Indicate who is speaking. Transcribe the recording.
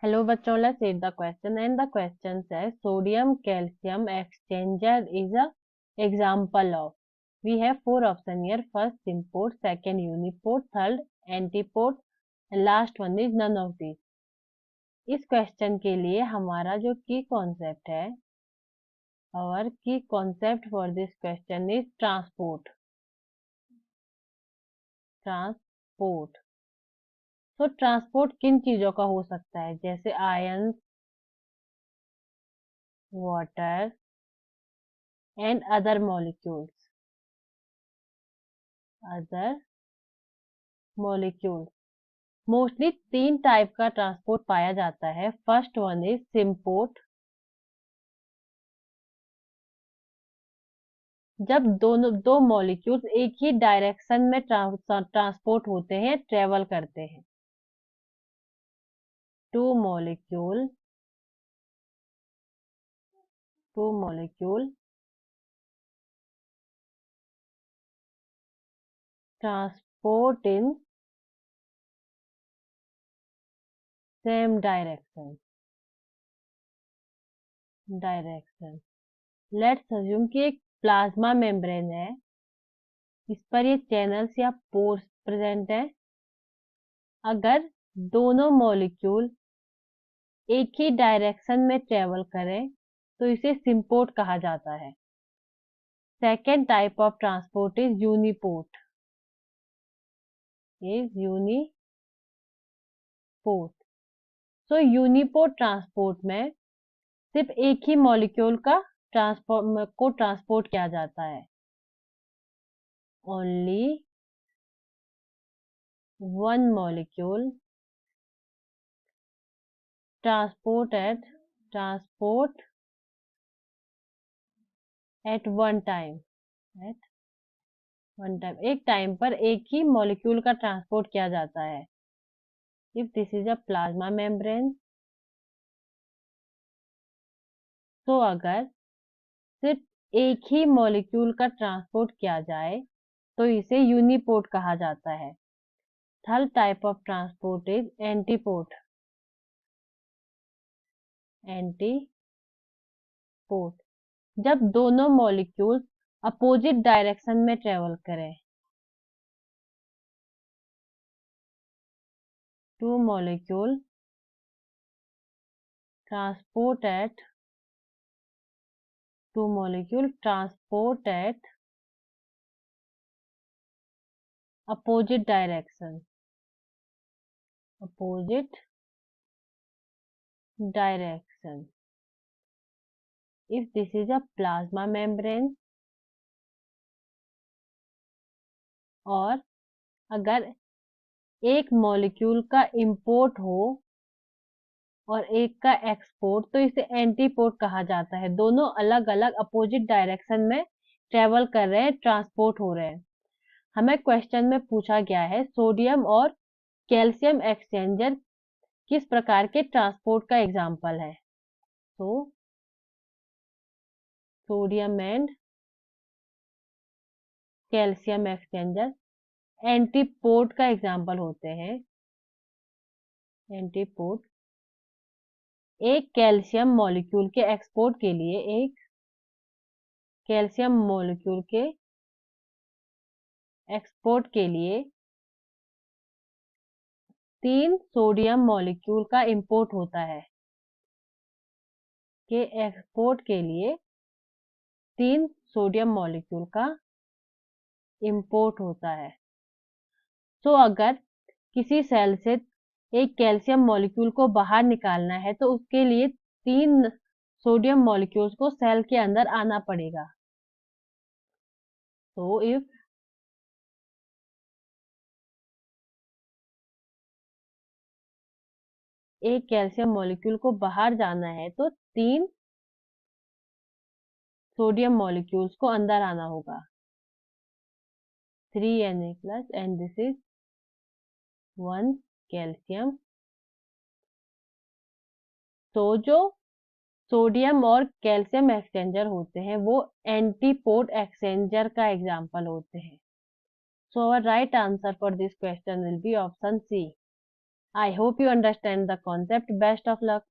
Speaker 1: Hello, bachon. Let's read the question. And the question says, sodium calcium exchanger is a example of. We have four options here. First, symport. Second, uniport. Third, antiport. And last one is none of these. इस question के लिए हमारा जो की concept है, our key concept for this question is transport. Transport. तो transport किन चीजों का हो सकता है? जैसे ions, water and other molecules. Other molecules. Mostly तीन टाइप का ट्रांसपोर्ट पाया जाता है. First one is symport. जब दो मॉलिक्यूल्स एक ही डायरेक्शन में ट्रांसपोर्ट होते हैं, ट्रेवल करते हैं. To molecule transport in same direction. Let's assume कि एक प्लाज्मा मेम्ब्रेन है. इस पर ये चैनल्स या पोर्स प्रेजेंट है. अगर दोनों मॉलिक्यूल एक ही डायरेक्शन में ट्रेवल करें तो इसे सिम्पोर्ट कहा जाता है. Second type of transport is uniport. So uniport transport में सिर्फ एक ही मॉलिक्यूल का ट्रांसपोर्ट किया जाता है. Only one molecule transport at one time. एक टाइम पर एक ही मॉलिक्यूल का ट्रांसपोर्ट किया जाता है. If this is a plasma membrane, तो अगर सिर्फ एक ही मॉलिक्यूल का ट्रांसपोर्ट किया जाए तो इसे यूनिपोर्ट कहा जाता है. Third type of transport is antiport. जब दोनों मॉलिक्यूल्स अपोजिट डायरेक्शन में ट्रेवल करें. Two molecule transport at opposite direction. If this is a plasma membrane, और अगर एक मॉलिक्यूल का इंपोर्ट हो और एक का एक्सपोर्ट, तो इसे एंटीपोर्ट कहा जाता है. दोनों अलग अलग अपोजिट डायरेक्शन में ट्रेवल कर रहे हैं, ट्रांसपोर्ट हो रहे हैं. हमें क्वेश्चन में पूछा गया है सोडियम और कैल्शियम एक्सचेंजर किस प्रकार के ट्रांसपोर्ट का एग्जाम्पल है. तो sodium and calcium exchanger antiport का एग्जाम्पल होते हैं. एंटीपोर्ट. एक कैल्शियम मॉलिक्यूल के एक्सपोर्ट के लिए तीन सोडियम मॉलिक्यूल का इंपोर्ट होता है. के एक्सपोर्ट के लिए तीन सोडियम मॉलिक्यूल का इंपोर्ट होता है. तो अगर किसी सेल से एक कैल्शियम मॉलिक्यूल को बाहर निकालना है तो उसके लिए तीन सोडियम मॉलिक्यूल्स को सेल के अंदर आना पड़ेगा. तो इफ एक कैल्शियम मॉलिक्यूल को बाहर जाना है तो तीन सोडियम मॉलिक्यूल्स को अंदर आना होगा. 3Na+ and this is 1 calcium. तो जो सोडियम और कैल्शियम एक्सचेंजर होते हैं वो एंटीपोर्ट एक्सचेंजर का एग्जाम्पल होते हैं. So our right answer for this question will be option C. I hope you understand the concept. Best of luck.